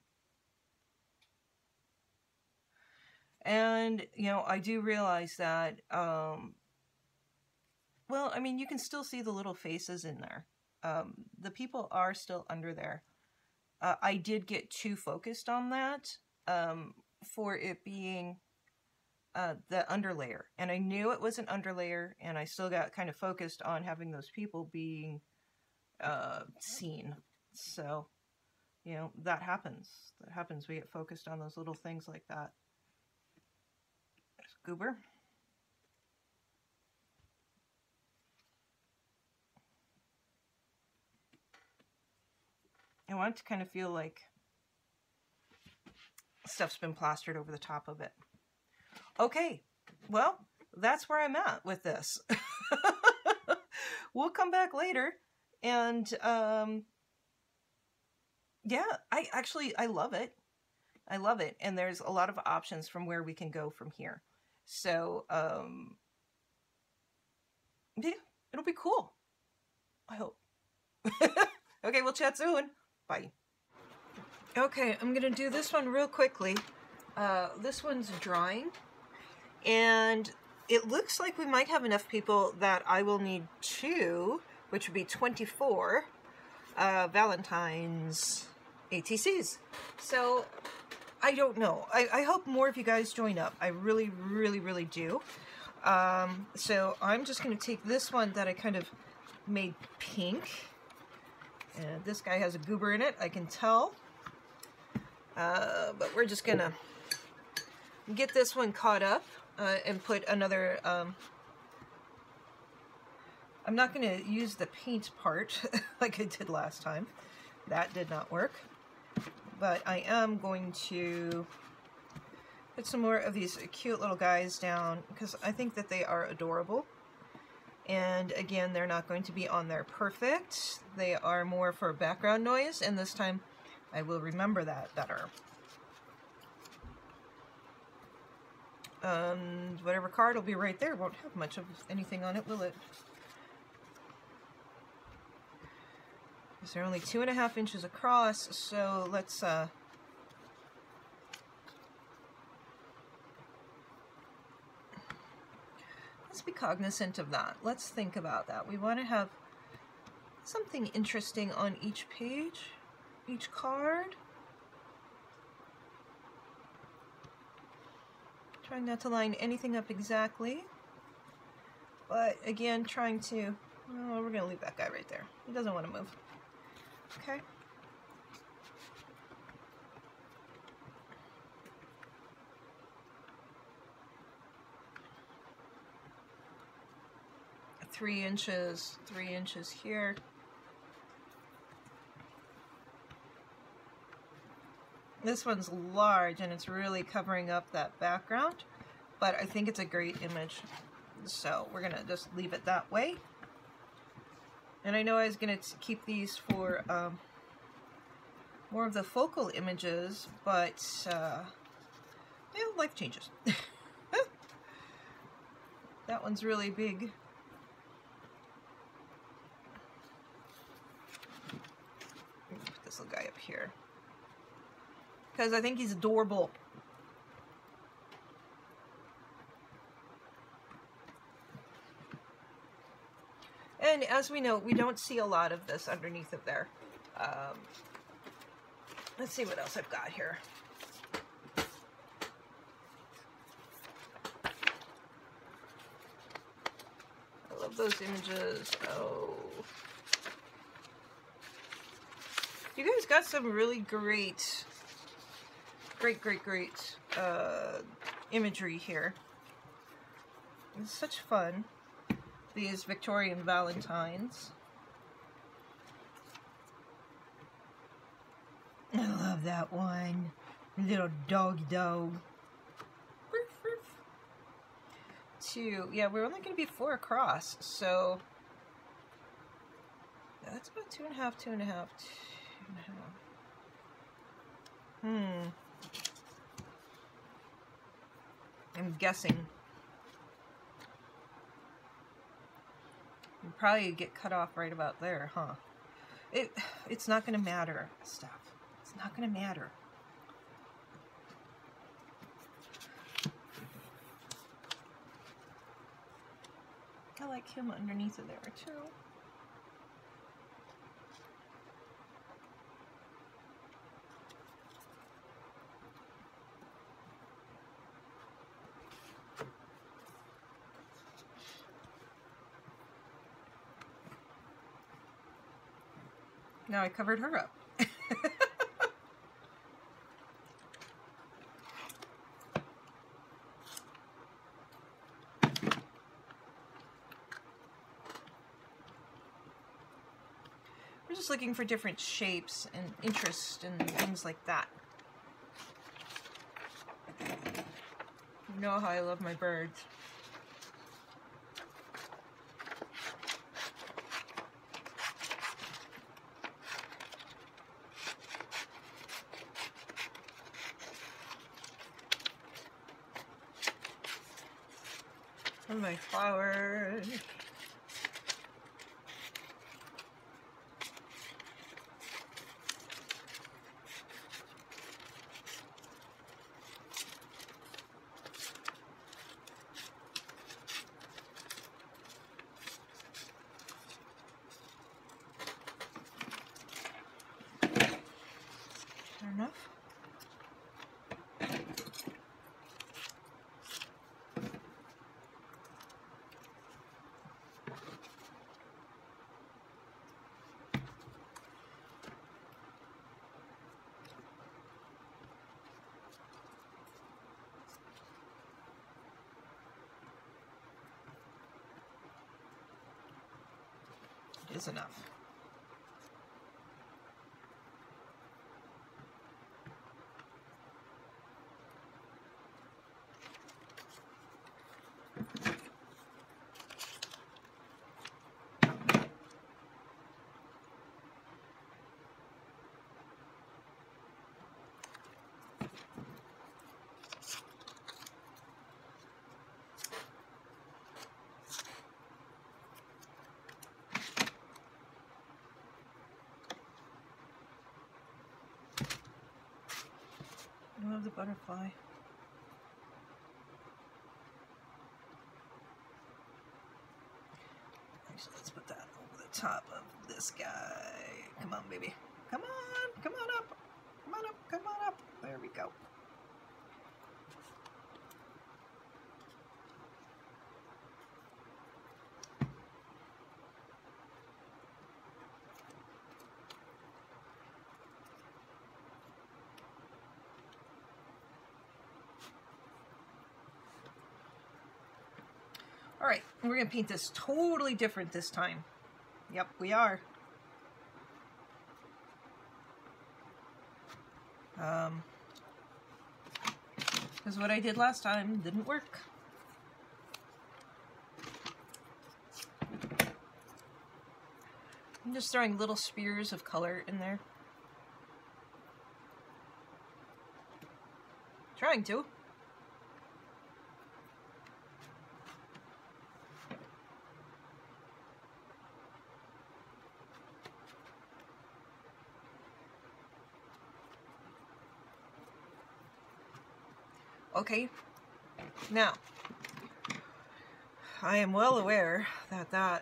And, you know, I do realize that, well, I mean, you can still see the little faces in there. The people are still under there. I did get too focused on that for it being the underlayer, and I knew it was an underlayer, and I still got kind of focused on having those people being seen. So, you know, that happens. That happens. We get focused on those little things like that. There's goober. I want it to kind of feel like stuff's been plastered over the top of it. Okay, well, that's where I'm at with this. We'll come back later, and yeah, I love it. I love it, and there's a lot of options from where we can go from here. So, yeah, it'll be cool. I hope. Okay, we'll chat soon. Bye. Okay, I'm gonna do this one real quickly. This one's drying, and it looks like we might have enough people that I will need 2, which would be 24 Valentines ATCs. So, I don't know. I hope more of you guys join up. I really, really, really do. So I'm just going to take this one that I kind of made pink. And this guy has a goober in it, I can tell. But we're just going to get this one caught up and put another... I'm not going to use the paint part like I did last time. That did not work. But I am going to put some more of these cute little guys down because I think that they are adorable. And again, they're not going to be on there perfect. They are more for background noise, and this time I will remember that better. Whatever card will be right there won't have much of anything on it, will it? They're only 2.5 inches across, so let's be cognizant of that. Let's think about that. We want to have something interesting on each page, each card. Trying not to line anything up exactly, but again, trying to, oh, we're going to leave that guy right there. He doesn't want to move. Okay. Three inches here. This one's large and it's really covering up that background, but I think it's a great image. So we're gonna just leave it that way. And I know I was going to keep these for more of the focal images, but yeah, life changes. That one's really big. Put this little guy up here because I think he's adorable. And as we know, we don't see a lot of this underneath of there. Let's see what else I've got here. I love those images. Oh. You guys got some really great imagery here. It's such fun. These Victorian Valentines. I love that one. Little doggy dog. Two. Yeah, we're only going to be 4 across, so that's about 2.5, 2.5, 2.5. I'm guessing. You'll probably get cut off right about there, huh? It's not going to matter, stuff. It's not going to matter. I like him underneath of there, too. Now I covered her up. We're just looking for different shapes and interest and things like that. You know how I love my birds. And my flowers. Fair enough. It is enough. I love the butterfly. Actually, let's put that over the top of this guy. Come on, baby. Come on. Come on up. Come on up. Come on up. There we go. All right, we're going to paint this totally different this time. Yep, we are. Because what I did last time didn't work. I'm just throwing little spears of color in there. Trying to. Okay, now, I am well aware that I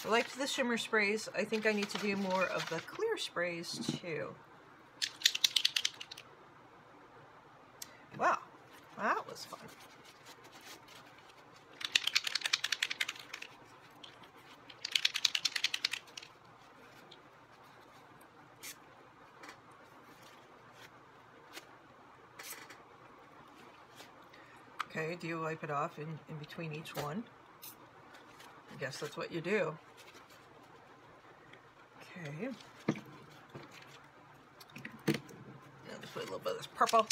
liked the shimmer sprays. I think I need to do more of the clear sprays too. Wow, that was fun. Okay, do you wipe it off in between each one? I guess that's what you do. Okay. Now just put a little bit of this purple.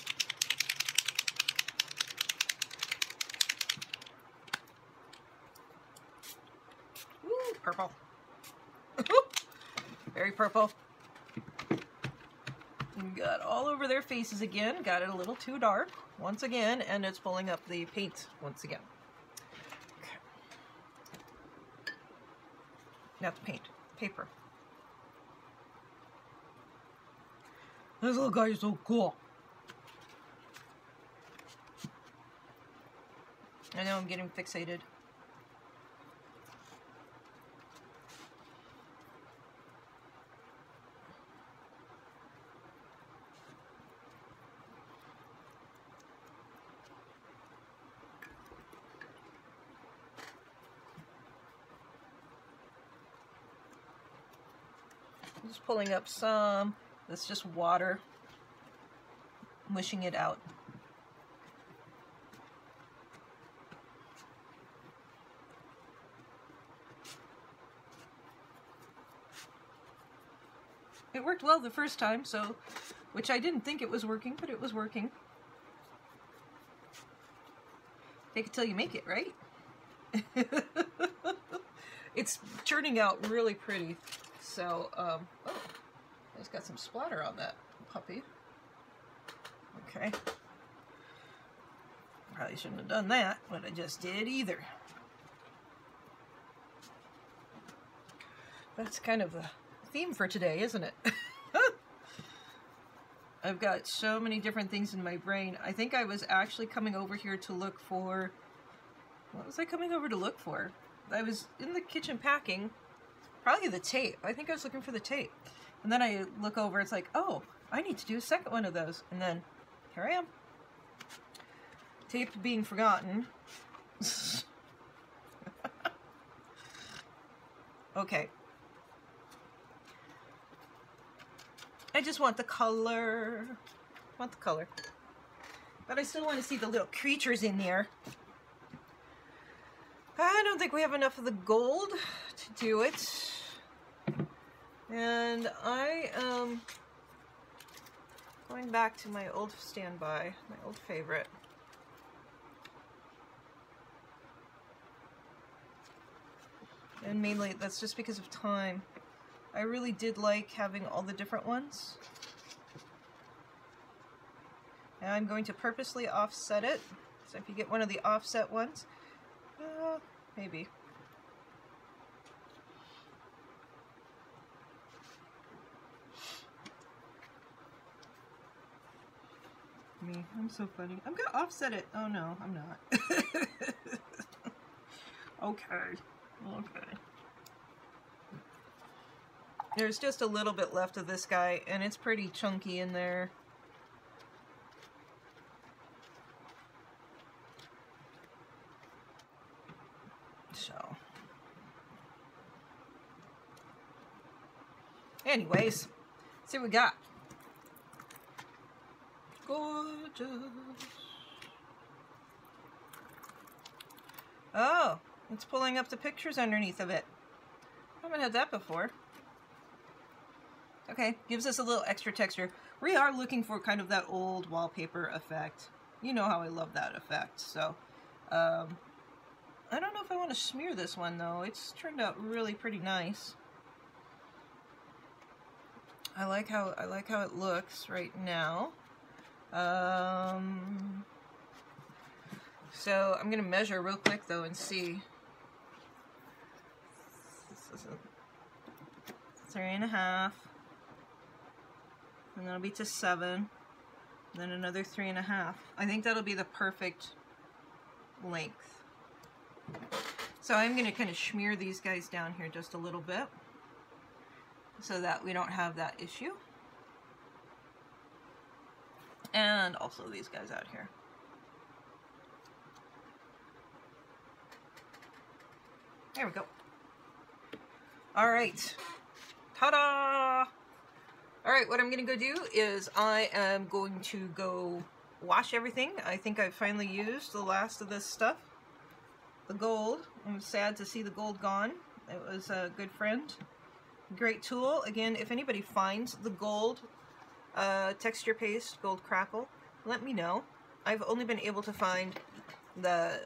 Ooh, purple. Very purple. Got all over their faces again. Got it a little too dark once again, and it's pulling up the paint once again. Okay. Not the paint, paper. This little guy is so cool. I know I'm getting fixated. I'm just pulling up some. That's just water. Mushing it out. It worked well the first time, so, which I didn't think it was working, but it was working. Take it till you make it, right? It's turning out really pretty. So, oh, it's got some splatter on that puppy. Okay. Probably shouldn't have done that, but I just did either. That's kind of the theme for today, isn't it? I've got so many different things in my brain. I think I was actually coming over here to look for... What was I coming over to look for? I was in the kitchen packing. Probably the tape. I think I was looking for the tape. And then I look over, it's like, oh, I need to do a second one of those. And then, here I am. Tape being forgotten. Okay. I just want the color. But I still want to see the little creatures in there. I don't think we have enough of the gold to do it. And I am going back to my old standby, my old favorite. And mainly that's just because of time. I really did like having all the different ones. And I'm going to purposely offset it. So if you get one of the offset ones, maybe. Me, I'm so funny. I'm gonna offset it. Oh no, I'm not. Okay. There's just a little bit left of this guy, and it's pretty chunky in there. So. Anyways, let's see what we got. Gorgeous. Oh, it's pulling up the pictures underneath of it. I haven't had that before. Okay, gives us a little extra texture. We are looking for kind of that old wallpaper effect. You know how I love that effect. So, I don't know if I want to smear this one though. It's turned out really pretty nice. I like how it looks right now. So I'm gonna measure real quick though and see. This is a 3.5, and that'll be to 7, then another 3.5. I think that'll be the perfect length. So I'm gonna kind of smear these guys down here just a little bit so that we don't have that issue. And also these guys out here. There we go. All right. Ta-da! All right, what I'm gonna go do is I am going to go wash everything. I think I've finally used the last of this stuff. The gold. I'm sad to see the gold gone. It was a good friend. Great tool. Again, if anybody finds the gold texture paste, gold crackle, let me know. I've only been able to find the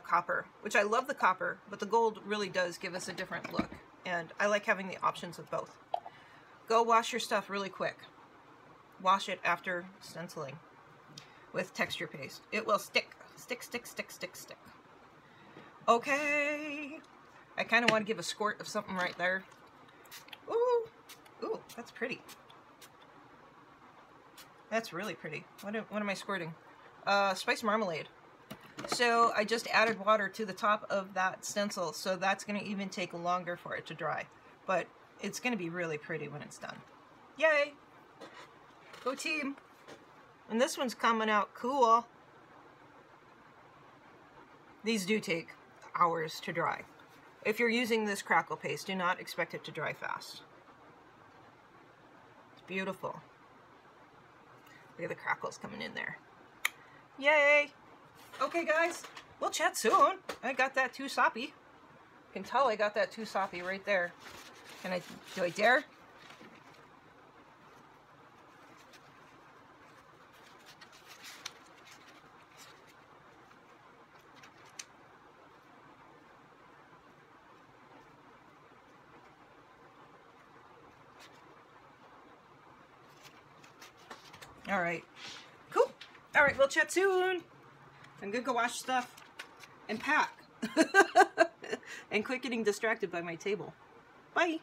copper, which I love the copper, but the gold really does give us a different look, and I like having the options of both. Go wash your stuff really quick. Wash it after stenciling with texture paste. It will stick. Stick, stick, stick, stick, stick. Okay. I kind of want to give a squirt of something right there. Ooh. Ooh, that's pretty. That's really pretty. What am I squirting? Spice marmalade. So I just added water to the top of that stencil, so that's going to even take longer for it to dry. But it's going to be really pretty when it's done. Yay! Go team! And this one's coming out cool. These do take hours to dry. If you're using this crackle paste, do not expect it to dry fast. It's beautiful. Look at the crackles coming in there. Yay! Okay guys, we'll chat soon. I got that too soppy. You can tell I got that too soppy right there. Do I dare? All right. Cool. All right, we'll chat soon. I'm gonna go wash stuff and pack. And quit getting distracted by my table. Bye.